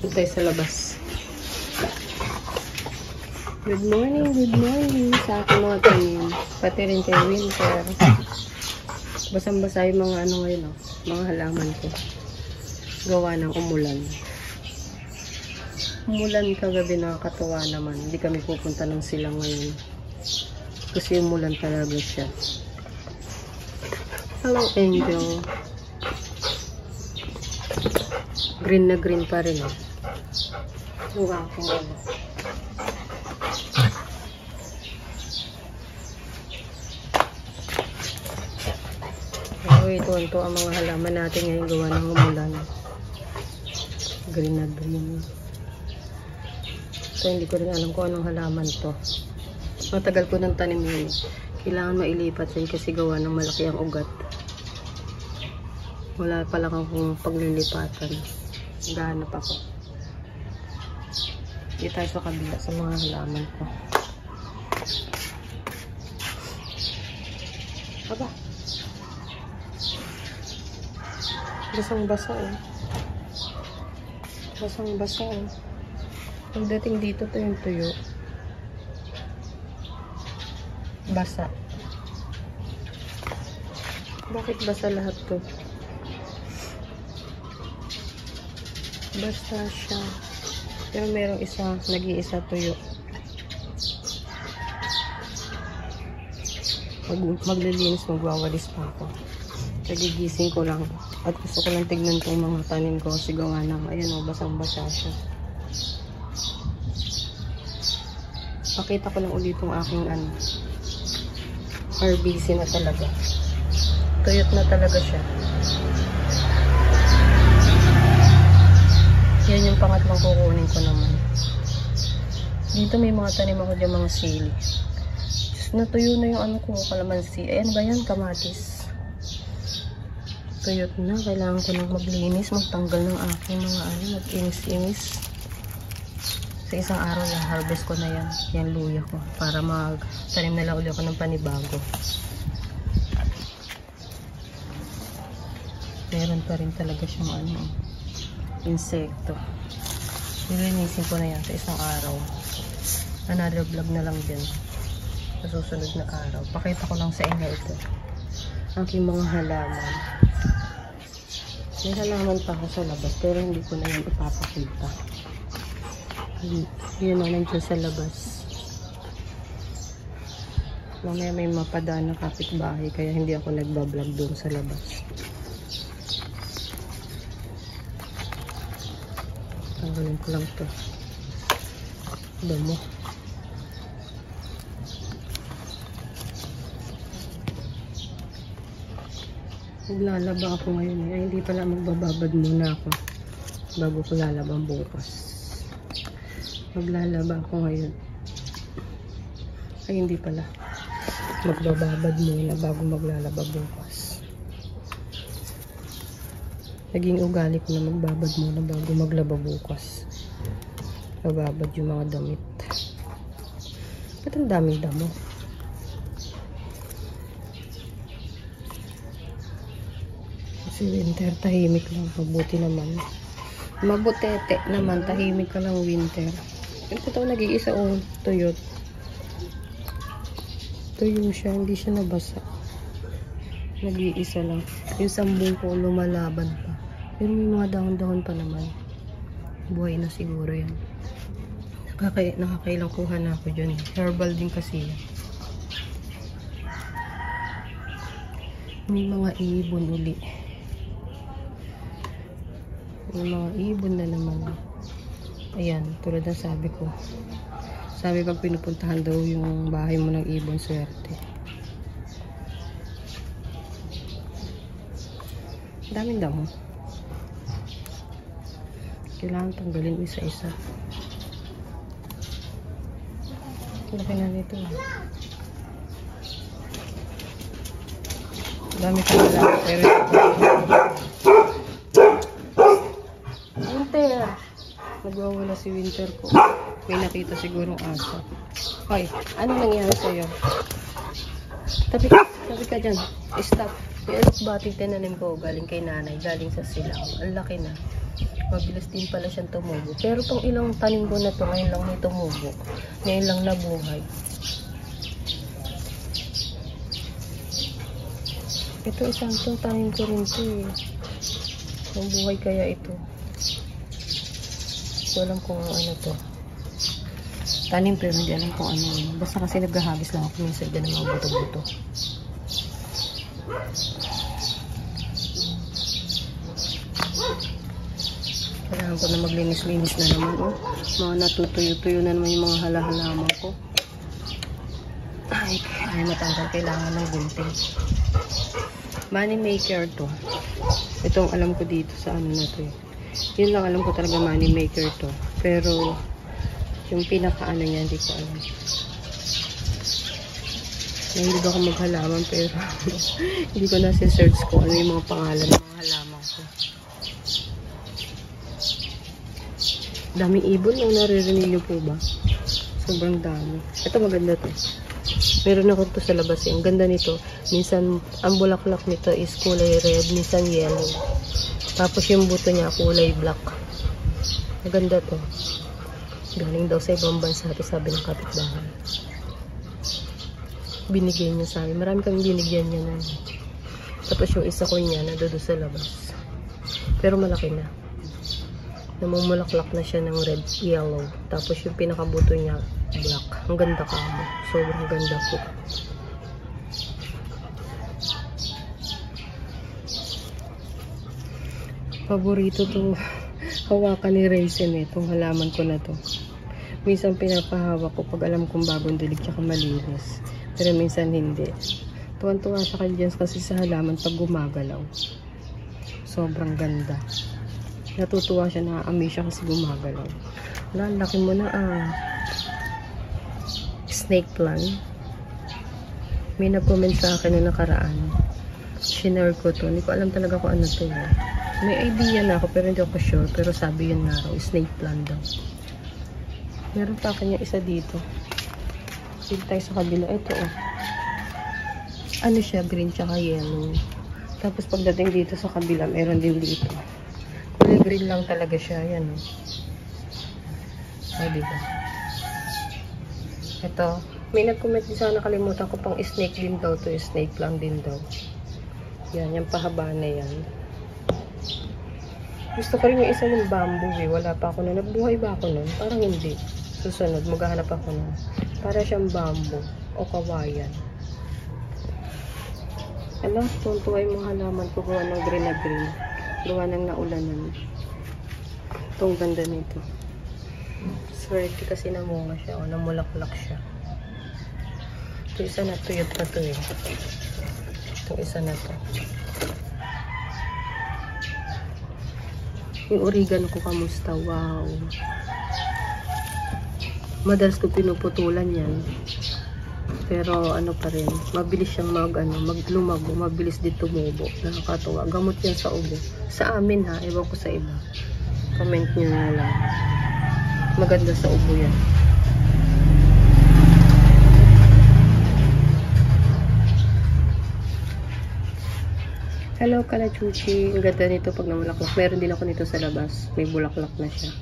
Ito sa labas. Good morning sa aking mga tanim. Pati rin kay Winter. Basang-basa yung mga ano ngayon, oh, mga halaman ko. Gawa ng umulan. Umulan kagabi, nakakatuwa naman. Hindi kami pupunta ng silang ngayon. Kasi umulan talaga siya. Hello, Angel. Green na green pa rin, oh. Yung aking ano. Ito ang mga halaman natin ngayon gawa ng umulan. Green na green. So hindi ko rin alam kung anong halaman to. Matagal ko ng tanim yun. Kailangan mailipat yun kasi gawa ng malaki ang ugat. Wala pa lang akong paglilipatan. Gahanap ako. Hindi tayo sa kabila sa mga halaman ko. Aba. Basang-basa, eh. Basang-basa, eh. Pagdating dito, to yung tuyo. Basa. Bakit basa lahat to? Basa siya. Pero merong isa, nag-iisa tuyo. Maglilinis, magwawalis pa ako. Nagigising ko lang. At gusto ko lang tignan tong mga tanim ko. Sigaw nga lang. Ayan o, basang-basa siya. Pakita ko lang ulit yung aking ano. RBC na talaga. Tuyot na talaga siya. Yan yung pangatlong kukunin ko naman. Dito may mga tanim ako dyan, mga sili. Natuyo na yung ano ko, kalamansi. Ayan ba yan? Kamatis. Tuyot na. Kailangan ko nang maglinis, magtanggal ng aking mga ano, mag-inis-inis. Sa isang araw na harvest ko na yan. Yan luya ko. Para mag-tanim na lang ulit ako ng panibago. Meron pa rin talaga siyang ano, insekto. Nilinisin ko na yan sa isang araw. Another vlog na lang din. Sa susunod na araw. Pakita ko lang sa inyo ito. Aking mga halaman. May halaman pa ako sa labas, pero hindi ko na yan ipapakita. Yun na nandiyan sa labas. Mamaya may mapadaan na kapitbahay, kaya hindi ako nagbablog doon sa labas. Tanggalin ko lang to. Damo. Maglalaba ako ngayon. Ay, hindi pala, magbababad muna ako bago ko lalabang bukas. Maglalaba ako ngayon. Ay, hindi pala. Magbababad muna bago maglalaba bukas. Naging ugali ko na magbabad muna bago maglaba bukas. Bababad yung mga damit. Ba't ang daming damo? Si Winter, tahimik lang. Mabuti naman. Mabutete naman. Tahimik ka lang, Winter. Ito tayo nag-iisa o tuyot. Tuyo siya. Hindi siya nabasa. Nag-iisa lang. Yung sambong ko lumalaban pa. Pero may mga dahon-dahon pa naman. Buhay na siguro yan. Nakakailang kuha na ako dyan. Herbal din kasi yan. May mga ibon uli. May mga ibon na naman. Ayan, tulad ng sabi ko. Sabi pag pinupuntahan daw yung bahay mo ng ibon, swerte. Daming damo. Kailangan tanggalin isa-isa. Laki na nito. Dami ko na lang. Pero Winter! Nagwawala si Winter ko. May nakita sigurong aso. Hoy, ano nangyari sa'yo? Tabi ka dyan. Stop. Yung bating tinanim ko galing kay nanay. Galing sa silaw. Ang laki na. Mabilis din pala siyang tumubo. Pero tong ilang tanim ko na to, ngayon lang may tumubo. Ngayon lang nabuhay. Ito isang tong tanim ko rin to eh. Nabuhay kaya ito. Hindi alam kung ano to. Tanim pero hindi alam kung ano. Basta kasi naghahagis lang ako minsan dyan ng mga buto-buto. Kailangan ko na maglinis-linis na naman. Oh. Mga natutuyo-tuyo na naman yung mga hala-halaman ko. Ay matanggal. Kailangan ng gunting. Money maker to. Itong alam ko dito sa ano na to eh. Yun lang alam ko talaga money maker to. Pero yung pinaka-ano niya hindi ko alam. Nahilig ako maghalaman pero hindi ko na search ko ano yung mga pangalan ng mga halaman ko. Daming ibon na naririnig niyo po ba? Sobrang dami. Ito maganda to. Meron ako to sa labas eh. Ang ganda nito. Minsan, ang bulaklak nito is kulay red, minsan yellow. Tapos yung buto niya kulay black. Maganda to. Galing daw sa ibang bansa ito, sabi ng kapitbahay. Binigyan niya sa amin. Marami kami binigyan niya na. Tapos yung isa ko niya na doon sa labas. Pero malaki na. Namumulaklak na siya ng red, yellow. Tapos yung pinakabuto niya black. Ang ganda ka mo. Sobrang ganda po. Paborito to hawakan ni Raisin eh. Itong halaman ko na to. Minsan pinapahawak ko pag alam kong bagong dilig tsaka malinis. Pero minsan hindi. Tuwan-tuwa siya kay Jens kasi sa halaman pag gumagalaw. Sobrang ganda. Natutuwa siya, na-amaze siya kasi gumagalaw. Wala, laki mo na snake plant. May nag-comment sa akin na nakaraan. Shinare ko to. Hindi ko alam talaga kung ano to. May idea na ako pero hindi ako sure. Pero sabi yun nga raw, snake plant daw. Meron pa kanya isa dito. Sige tayo sa kabila. Ito oh. Ano siya? Green tsaka yellow. Tapos pagdating dito sa kabila, meron din dito. Kulay green lang talaga siya. Yan oh. Ay, diba? Ito. May nag-comment din sana, nakalimutan ko pang snake din daw to. Snake plant din daw. Yan. Yung pahaba na yan. Gusto ko rin yung isa yung bamboo eh. Wala pa ako nun. Nagbuhay ba ako nun? Parang hindi. Susunod, maghahanap ako nun. Para siyang bamboo o kawayan. Alam, tuntuwa yung mga halaman ko. Gawa ng green na green. Gawa ng naulanan. Itong ganda nito. Swerte kasi namunga siya. O, namulaklak siya. Ito isa na tuyot pa to eh. Itong isa na to. Yung oregano ko, kamusta? Wow. Madalas ko pinuputulan yan. Pero ano pa rin, mabilis siyang maglumago, mabilis din tumubo. Nakakatuwa. Gamot yan sa ubo. Sa amin ha, ewan ko sa iba. Comment nyo na lang. Maganda sa ubo yan. Hello Kalachuchi. Ang ganda nito pag namulaklak. Meron din ako nito sa labas. May bulaklak na siya.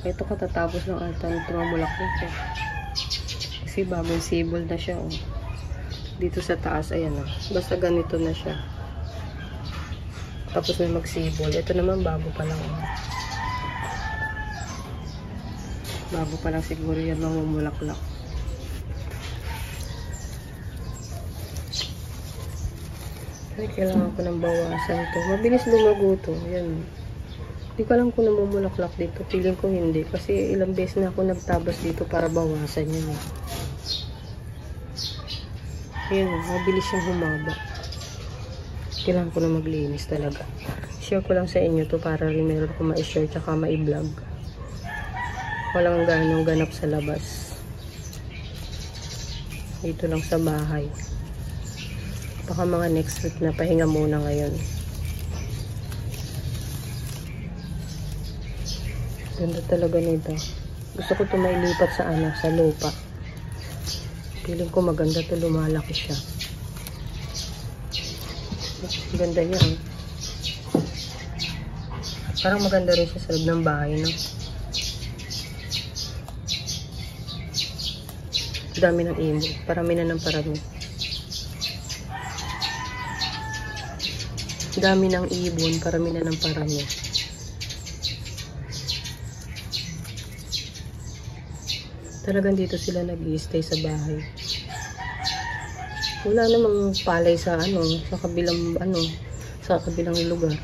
Ito katatapos ng ata nito mamulaklak eh. Kasi bagong sibol na siya oh. Dito sa taas, ayan oh. Basta ganito na siya. Tapos may magsibol. Ito naman bago pa lang oh. Bago pa lang siguro yan mamulaklak. Ay, kailangan ko ng bawasan to. Mabilis lumago to. Yan. Hindi ko alam kung namumulaklak dito. Feeling ko hindi. Kasi ilang beses na ako nagtabas dito para bawasan yun. Yan. Mabilis siyang humaba. Kailangan ko na maglinis talaga. Share ko lang sa inyo to para rin meron ko ma-share tsaka ma-vlog. Walang ganong ganap sa labas. Dito lang sa bahay. Baka mga next week na pahinga muna ngayon. Ganda talaga nito. Gusto ko ito mailipat sa sa lupa. Feeling ko maganda ito, lumalaki siya. Ganda niya. Parang maganda rin siya sa loob ng bahay, no? Dami ng ibon. Parami na ng parami. Dami ng ibon. Parami na ng parami. Talagang dito sila nag-i-stay sa bahay. Wala namang palay sa sa kabilang lugar.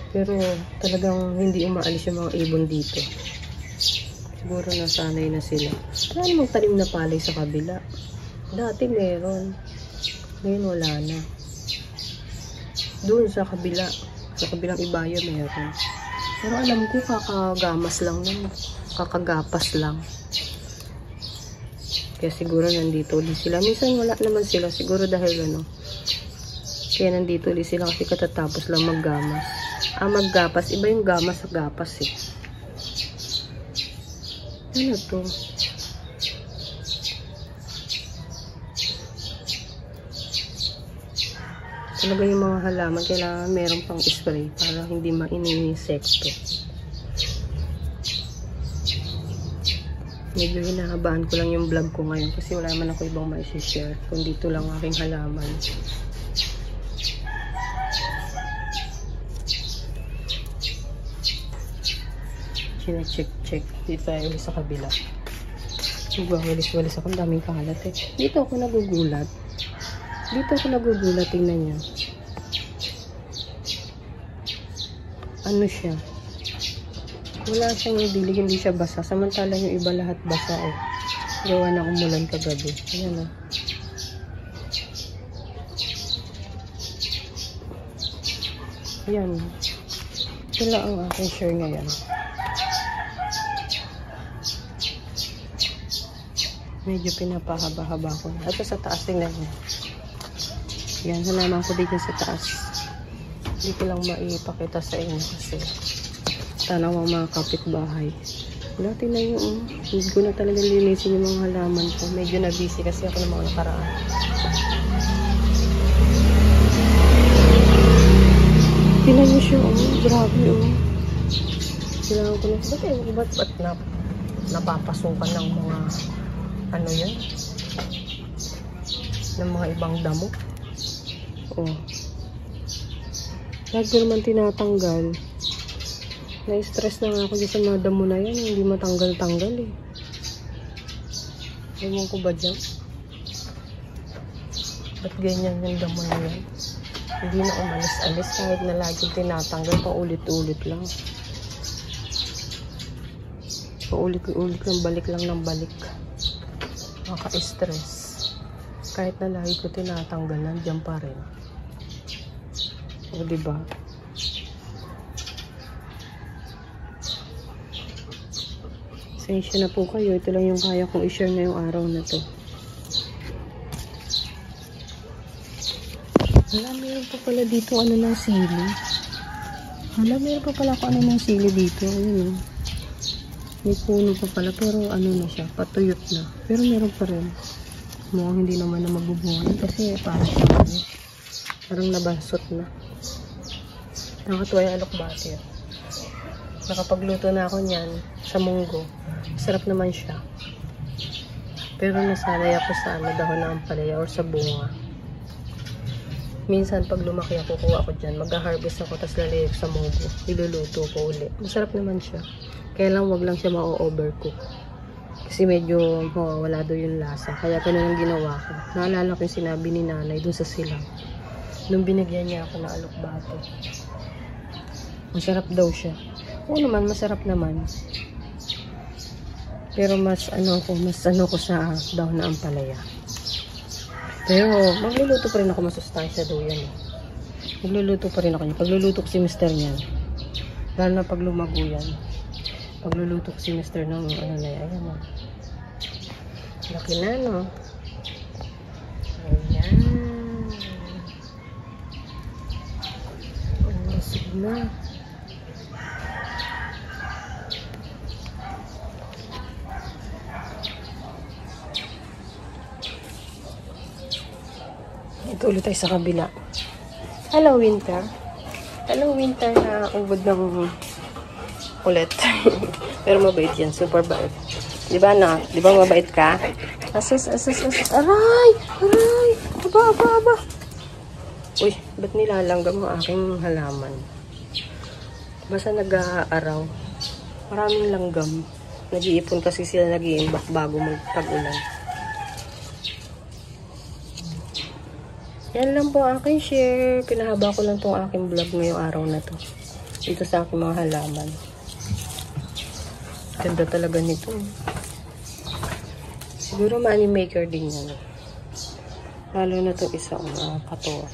Pero talagang hindi umaalis yung mga ibon dito. Siguro nasanay na sila. Wala namang tanim na palay sa kabila. Dati meron. Ngayon wala na. Doon sa kabila. Sa kabilang ibayo meron. Pero alam ko kakagamas lang naman. Kakagapas lang. Kaya siguro nandito ulit sila. Minsan wala naman sila. Siguro dahil kaya nandito ulit sila kasi katatapos lang maggamas. Maggapas. Iba yung gamas sa gapas eh. Ano to? Talaga yung mga halaman kailangan meron pang spray para hindi ma-insekto. Medyo hinahabaan ko lang yung vlog ko ngayon kasi wala naman ako ibang ma-share kung dito lang aking halaman. Check. Dito tayo ulit sa kabila. Nagwawalis-walis ako. Ang daming kalat eh. Dito ako nagugulat. Tingnan niyo. Ano siya? Wala siyang dilig, hindi siya basa. Samantala yung iba lahat basa eh. Gawa na umulan kagabi. Ayan o. Ayan. Sila ang aking share ngayon. Medyo pinapahaba-haba ko. Ito sa taas, tingnan niyo. Yan, halaman ko dito sa taas. Hindi ko lang maipakita sa inyo kasi tanaw ang mga kapitbahay. Wala, tingnan nyo. Hindi ko na talaga linisin yung mga halaman ko. Medyo na-busy kasi ako ng mga nakaraan. Tingnan nyo siya. Grabe. Kailangan ko na. Ba't napapasukan ng mga yan? Ng mga ibang damo. Lagi ko naman tinatanggal. Na-stress na nga ako dyan sa mga damo na yan. Hindi matanggal-tanggal eh. Ewan ko ba dyan? Ba't ganyan yung damo na yan? Hindi na umalis-alis kahit na laging tinatanggal. Paulit-ulit lang. Paulit-ulit lang. Balik lang ng balik. Nakaka-stress. Kahit na lagi ko tinatanggal, nandiyan pa rin. O diba? Pasensya na po kayo. Ito lang yung kaya kong i-share ngayong araw na to. Wala, meron pa pala dito ng sili. Meron pa pala ako ng sili dito. Ayun o. May puno pa pala. Pero na siya. Patuyot na. Pero meron pa rin. Mukhang hindi naman na magbubungan kasi parang nabasot na. Nakatuwa yung alokbati. Nakapagluto na ako niyan sa munggo. Sarap naman siya. Pero nasanay ako sa dahon ng ampalaya or sa bunga. Minsan pag lumaki ako, kuha ko dyan. Mag-harvest ako, tapos laliyok sa munggo. Iluluto ko ulit. Masarap naman siya. Kaya lang wag lang siya ma-overcook. Kasi medyo wala daw yung lasa. Kaya ganun ang ginawa ko. Naalala ko yung sinabi ni nanay dun sa silang. Nung binigyan niya ako ng alokbati. Masarap daw siya. Oo naman, masarap naman. Pero mas ko sa dahon na ampalaya. Pero magluluto pa rin ako, masustansya daw yan. Magluluto pa rin ako niya. Pagluluto ko si mister niyan. Lalo na pag lumago yan. Pagluluto ko si mister ng na yan. Ayan o. Laki na no. Ayan. Ang lasig na. Ito ulit tayo sa kabila. Hello, Winter. Hello, Winter na ubod ng ulit. Pero mabait yan. Super bait. Diba na? Diba mabait ka? Asus. Aray! Aray! Aba. Uy, ba't nilalanggam ang aking halaman? Basta nag-aaraw. Maraming langgam. Nag-iipon kasi sila nag-iimbak bago magpag-ulan. Yan lang po aking share. Pinahaba ko lang tong aking vlog ngayong araw na to. Dito sa aking mga halaman. Ganda talaga nito. Siguro money maker din yan. Lalo na itong isang katuwa.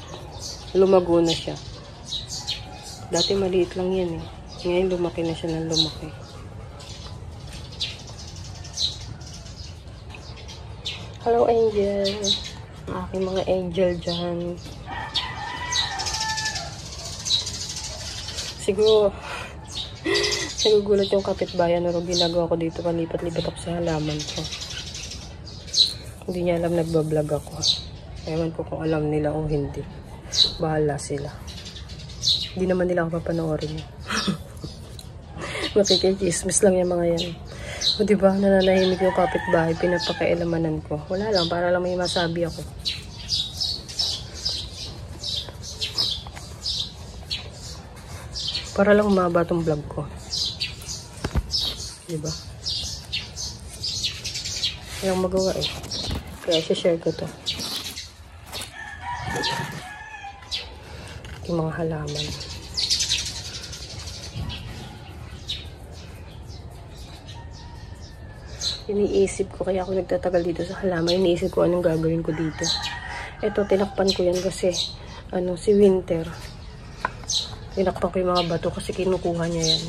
Lumago na siya. Dati maliit lang yan eh. Ngayon lumaki na siya ng lumaki. Hello, Angel. Ang aking mga angel dyan. Siguro, nagugulat yung kapitbayan na ginagawa ko dito. Palipat-lipat ako sa halaman ko. Hindi niya alam nagbablog ako. Ewan ko kung alam nila o hindi. Bahala sila. Hindi naman nila ako papanoorin. Makikichismis lang yung mga yan. O diba, nananahimik yung kapitbahay, pinapakaialamanan ko. Wala lang, para lang may masabi ako. Para lang umaba tong vlog ko. Diba? Walang magawa eh. Kaya share ko to. Yung mga halaman. Iniisip ko, kaya ako nagtatagal dito sa halaman. Iniisip ko anong gagawin ko dito. Ito, tinakpan ko yan kasi si Winter. Tinakpan ko yung mga bato kasi kinukuha niya yan.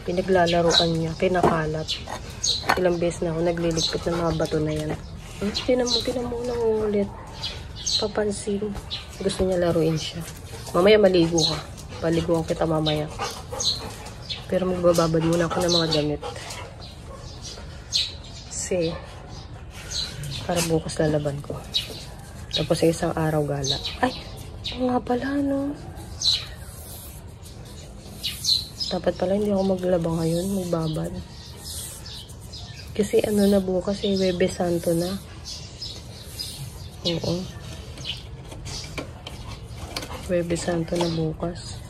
Pinaglalaroan niya, kinakalat. Ilang beses na ako nagliligpit ng mga bato na yan. Tinan mo nangungulit. Papansin. Gusto niya laruin siya. Mamaya maligo ka. Paliguan kita mamaya. Pero magbababad muna ako ng mga damit. Kasi para bukas lalaban ko. Tapos sa isang araw gala. Ay! Nga pala, no? Dapat pala hindi ako maglaba ngayon. Magbabad. Kasi na bukas eh. Huwebes Santo na. Oo. Huwebes Santo na bukas.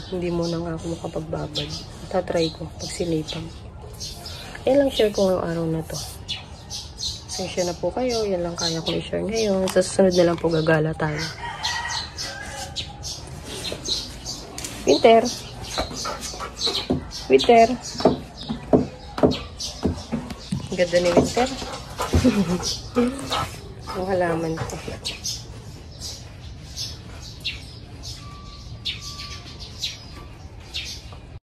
Hindi muna nga ako makapagbabad. Tatry ko pagsilipan. Yan lang share ko ngayong araw na to. Pasensya na po kayo. Yan lang kaya ko i-share ngayon. Sa susunod na lang po gagala tayo. Winter. Ganda ni Winter. Ang halaman ko.